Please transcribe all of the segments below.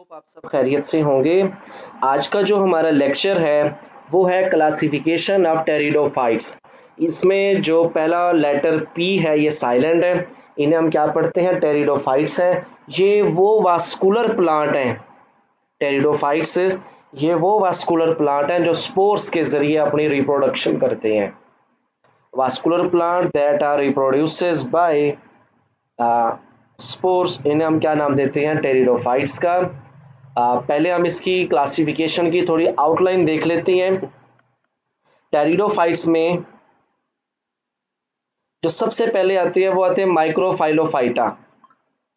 Hope आप सब खैरियत से होंगे। आज का जो हमारा लेक्चर है वो है क्लासिफिकेशन ऑफ टेरिडोफाइट्स। इसमें जो पहला लेटर पी है ये साइलेंट है, इन्हें हम क्या पढ़ते हैं, टेरिडोफाइट्स हैं। ये वो वास्कुलर प्लांट हैं, टेरिडोफाइट्स ये वो वास्कुलर प्लांट हैं जो स्पोर्स के जरिए अपनी रिप्रोडक्शन करते हैं। Vascular plant that are reproduces by spores, इन्हें हम क्या नाम देते हैं, टेरिडोफाइट्स का। पहले हम इसकी क्लासिफिकेशन की थोड़ी आउटलाइन देख लेते हैं। टेरिडोफाइट्स में जो सबसे पहले आती है वो आते हैं माइक्रोफाइलोफाइटा।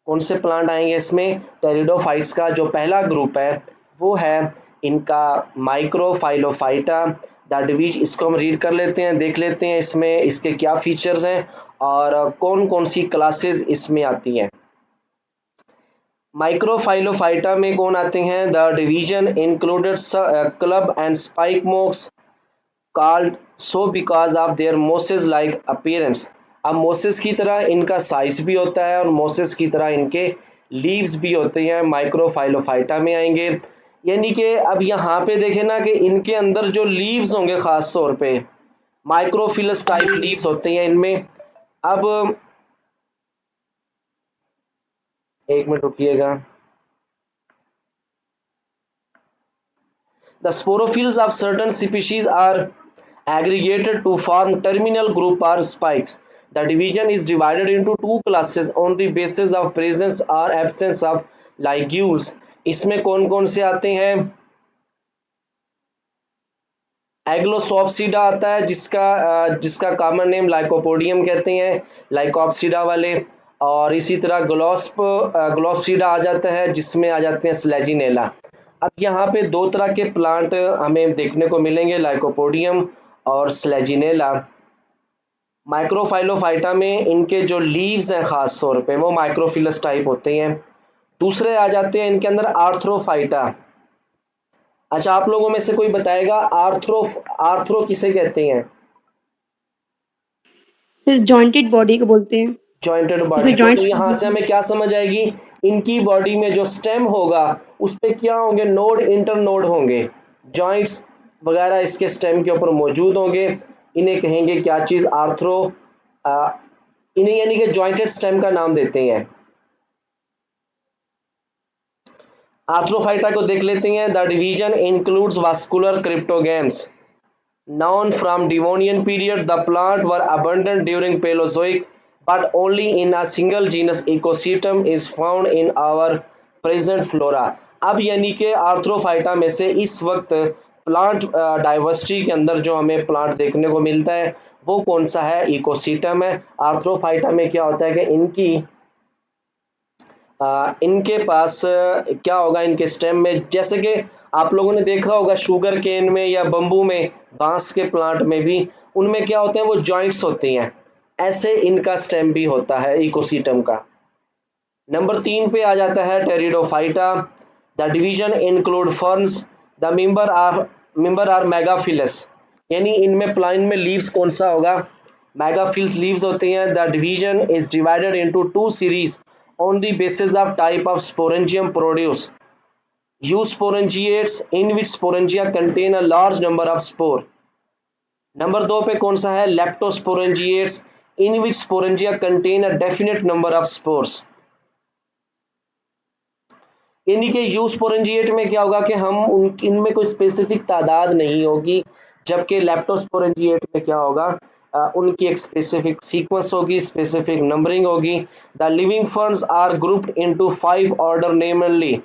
कौन से प्लांट आएंगे इसमें, टेरिडोफाइट्स का जो पहला ग्रुप है वो है इनका माइक्रोफाइलोफाइटा। द डिवीज, इसको हम रीड कर लेते हैं, देख लेते हैं इसमें इसके क्या फीचर्स हैं और कौन कौन सी क्लासेस इसमें आती हैं। माइक्रोफाइलोफाइटा में कौन आते हैं, the division included club and spike MOOCs called so because of their Moses like appearance. अब मोसेस की तरह इनका साइज भी होता है और मोसेस की तरह इनके लीव्स भी होते हैं, माइक्रोफाइलोफाइटा में आएंगे। यानी कि अब यहाँ पे देखें ना कि इनके अंदर जो लीव्स होंगे खास तौर पे माइक्रोफिलस टाइप लीव्स होते हैं इनमें। अब एक minute रुकिएगा। The sporophylls of certain species are aggregated to form terminal group or spikes. The division is divided into two classes on the basis of presence or absence of ligules. इसमें कौन कौन से आते हैं, एग्लोसोप्सिडा आता है जिसका कॉमन नेम लाइकोपोडियम कहते हैं, लाइकोप्सिडा वाले। और इसी तरह ग्लोस्पिडा आ जाता है जिसमें आ जाते हैं स्लेजिनेला। अब यहाँ पे दो तरह के प्लांट हमें देखने को मिलेंगे, लाइकोपोडियम और स्लेजिनेला। माइक्रोफाइलोफाइटा में इनके जो लीव्स हैं खास तौर पे वो माइक्रोफिलस टाइप होते हैं। दूसरे आ जाते हैं इनके अंदर आर्थ्रोफाइटा। अच्छा, आप लोगों में से कोई बताएगा आर्थ्रो किसे कहते हैं? सर जॉइंटेड बॉडी को बोलते हैं, जॉइंटेड बॉडी इसमें को। तो जॉइंट्स यहाँ से हमें क्या समझ आएगी, इनकी बॉडी में जो स्टेम होगा उस पे क्या होंगे, नोड, इंटर नोड होंगे, जॉइंट्स वगैरह इसके स्टेम के ऊपर मौजूद होंगे। इन्हें कहेंगे क्या चीज, आर्थ्रो। इन्हें यानी कि जॉइंटेड स्टेम का नाम देते हैं। आर्थ्रोफाइटा को देख लेते हैं। The division includes vascular cryptogams known from Devonian period. The plant were abundant during Paleozoic, but only in a single genus ecosystem is found in our present flora. अब यानी कि आर्थ्रोफाइटा में से इस वक्त प्लांट डाइवर्सिटी के अंदर जो हमें प्लांट देखने को मिलता है वो कौन सा है, इकोसिस्टम है। आर्थ्रोफाइटा में क्या होता है कि इनके पास क्या होगा, इनके स्टेम में, जैसे कि आप लोगों ने देखा होगा शुगर केन में या बम्बू में, बांस के प्लांट में भी उनमें क्या होते हैं, वो जॉइंट्स होती हैं। ऐसे इनका स्टेम भी होता है इकोसिस्टम का। नंबर 3 पे आ जाता है Pteridophyta. The division include ferns. The member are megaphyllous. यानी इनमें प्लांट में लीव्स कौन सा होगा, मेगाफिल्स लीव्स होती हैं। The division is divided into two series on the basis of type of sporangium produced. Eusporangiates in which sporangia contain a large number of spore. Number 2 पे कौन सा है, leptosporangiates in which sporangia contain a definite number of spores. यानी कि eusporangiate में क्या होगा कि हम इनमें कोई स्पेसिफिक तादाद नहीं होगी, जबकि लेप्टोस्पोरेंजिएट में क्या होगा, उनकी एक स्पेसिफिक सीक्वेंस होगी, स्पेसिफिक नंबरिंग होगी। The living ferns are grouped into 5 order, namely.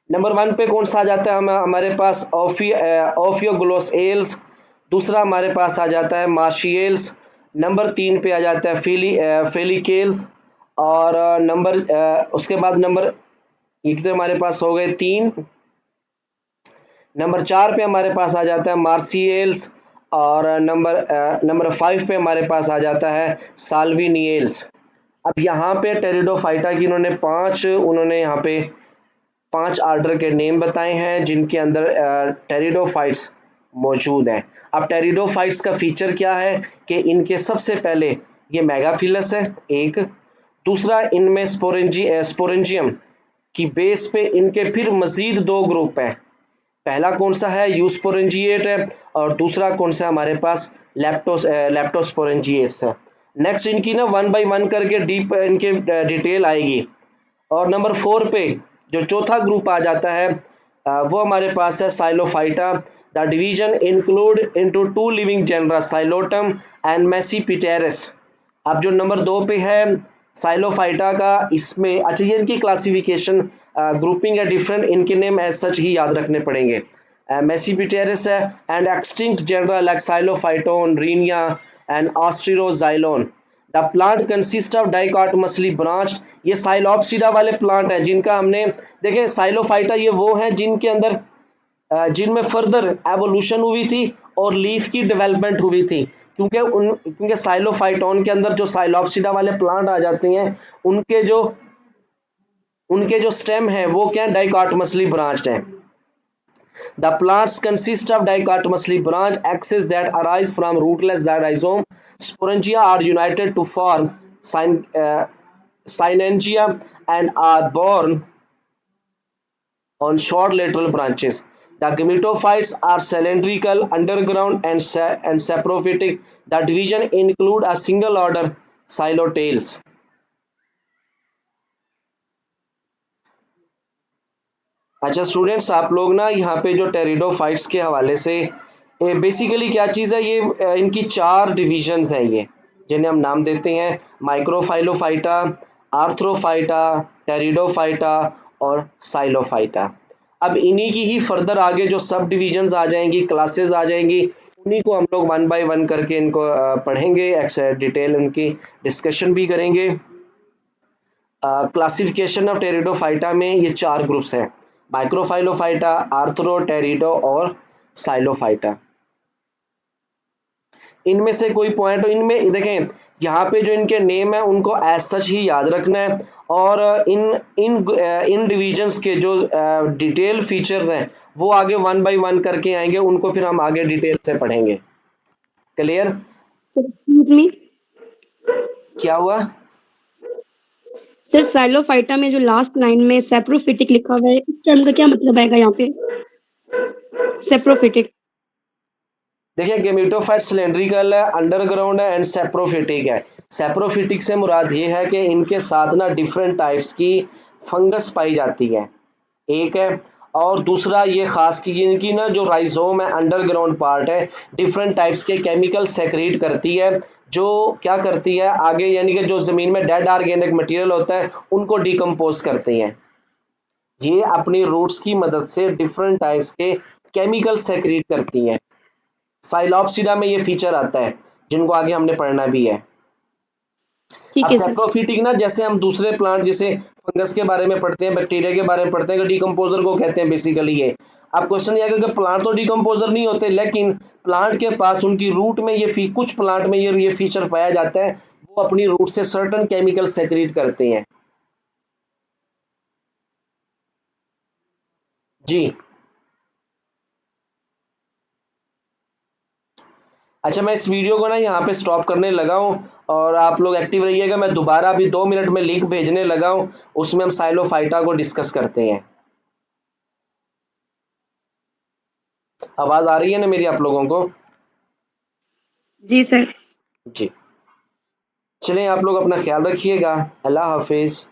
Number 1 पे कौन सा आ जाता है, हमारे पास ओफियोग्लोसेल्स। दूसरा हमारे पास आ जाता है मार्शियल्स। नंबर 3 पे आ जाता है फेलिकेल्स। और उसके बाद नंबर, ये तो हमारे पास हो गए 3। नंबर 4 पे हमारे पास आ जाता है मार्सियल्स। और नंबर 5 पे हमारे पास आ जाता है साल्विनियल्स। अब यहाँ पे टेरिडोफाइटा की उन्होंने यहाँ पे 5 आर्डर के नेम बताए हैं जिनके अंदर टेरिडोफाइट्स मौजूद हैं। अब टेरिडोफाइट्स का फीचर क्या है कि इनके सबसे पहले ये मेगाफिलस है एक, दूसरा इनमें स्पोरेंजियम की बेस पे इनके फिर मजीद दो ग्रुप हैं। पहला कौन सा है, यूस्पोरेंजिएट है, और दूसरा कौन सा हमारे पास लेप्टोस्पोरेंजिएट्स है। नेक्स्ट इनकी ना वन बाय वन करके डीप इनके डिटेल आएगी। और नंबर 4 पे जो चौथा ग्रुप आ जाता है वो हमारे पास है Psilophyta. The division include into two living genera Psilotum and Tmesipteris. अब जो नंबर 2 पे है साइलोफाइटा का, इसमें अच्छा ये इनकी क्लासिफिकेशन ग्रुपिंग है डिफरेंट, इनके नेम एज सच ही याद रखने पड़ेंगे। मेसीपिटेरस है and extinct genera like Psilophyton, Rhynia and Asteroxylon. The plant consist of dichotomously branch. ये साइलोप्सिडा वाले प्लांट है जिनका हमने देखे, साइलोफाइटा ये वो है जिनके अंदर जिनमें फर्दर एवोल्यूशन हुई थी और लीफ की डेवलपमेंट हुई थी, क्योंकि साइलोफाइटोन के अंदर जो साइलोप्सिडा वाले प्लांट आ जाते हैं उनके जो स्टेम है वो क्या डाइकॉटमसली ब्रांच्ड है। The plants consist of dichotomously branched axes that arise from rootless rhizome. Sporangia are united to form synangia and are borne on short lateral branches. The gametophytes are cylindrical, underground, and saprophytic. The division include a single order Psilotails. अच्छा students, आप लोग ना यहाँ पे जो pteridophytes के हवाले से बेसिकली क्या चीज़ है, ये इनकी 4 डिविजन्स हैं ये, जिन्हें हम नाम देते हैं माइक्रोफाइलोफाइटा, आर्थ्रोफाइटा, टेरिडोफाइटा और साइलोफाइटा। अब इन्हीं की ही फर्दर आगे जो सब डिविजन्स आ जाएंगी, क्लासेस आ जाएंगी, उन्हीं को हम लोग वन बाय वन करके इनको पढ़ेंगे, डिटेल उनकी डिस्कशन भी करेंगे। क्लासिफिकेशन ऑफ टेरिडोफाइटा में ये 4 ग्रुप्स हैं, माइक्रोफाइलोफाइटा, आर्थ्रो, टेरिडो और साइलोफाइटा। इनमें से कोई पॉइंट, इनमें देखें यहाँ पे जो इनके नेम है उनको एज सच ही याद रखना है, और इन इन इन डिविजन्स के जो डिटेल फीचर्स हैं वो आगे वन बाय वन करके आएंगे, उनको फिर हम आगे डिटेल से पढ़ेंगे। क्लियर? सर एक्सक्यूज मी, क्या हुआ? सर साइलोफाइटा में जो लास्ट लाइन में सेप्रोफिटिक लिखा हुआ है, इस टर्म का क्या मतलब आएगा यहाँ पे? सेप्रोफिटिक। देखिए गेमेटोफाइट सिलेंड्रिकल है, अंडरग्राउंड है एंड सेप्रोफिटिक है। सेप्रोफिटिक से मुराद ये है कि इनके साथ ना डिफरेंट टाइप्स की फंगस पाई जाती है, एक है, और दूसरा ये खास की इनकी ना जो राइजोम है, अंडरग्राउंड पार्ट है, डिफरेंट टाइप्स के केमिकल सेक्रेट करती है, जो क्या करती है आगे, यानी कि जो ज़मीन में डेड ऑर्गेनिक मटेरियल होता है उनको डिकम्पोज करती हैं। ये अपनी रूट्स की मदद से डिफरेंट टाइप्स के केमिकल सेक्रेट करती हैं। साइलोप्सिडा में ये फीचर आता है, जिनको आगे हमने पढ़ना भी है। अब ठीक है सर। सेप्रोफिटिक ना, जैसे हम दूसरे प्लांट जैसे फंगस के बारे में पढ़ते हैं, बैक्टीरिया के बारे में पढ़ते हैं, डिकम्पोजर को कहते हैं बेसिकली ये। अब क्वेश्चन ये आएगा कि प्लांट तो डिकम्पोजर नहीं होते, लेकिन प्लांट के पास उनकी रूट में ये कुछ प्लांट में ये फीचर पाया जाता है, वो अपनी रूट से सर्टन केमिकल सेक्रेट करते हैं। जी अच्छा, मैं इस वीडियो को ना यहाँ पे स्टॉप करने लगा हूँ, और आप लोग एक्टिव रहिएगा। मैं दोबारा अभी 2 मिनट में लिंक भेजने लगा हूँ, उसमें हम साइलोफाइटा को डिस्कस करते हैं। आवाज आ रही है ना मेरी आप लोगों को? जी सर। जी चलें, आप लोग अपना ख्याल रखिएगा। अल्लाह हाफिज।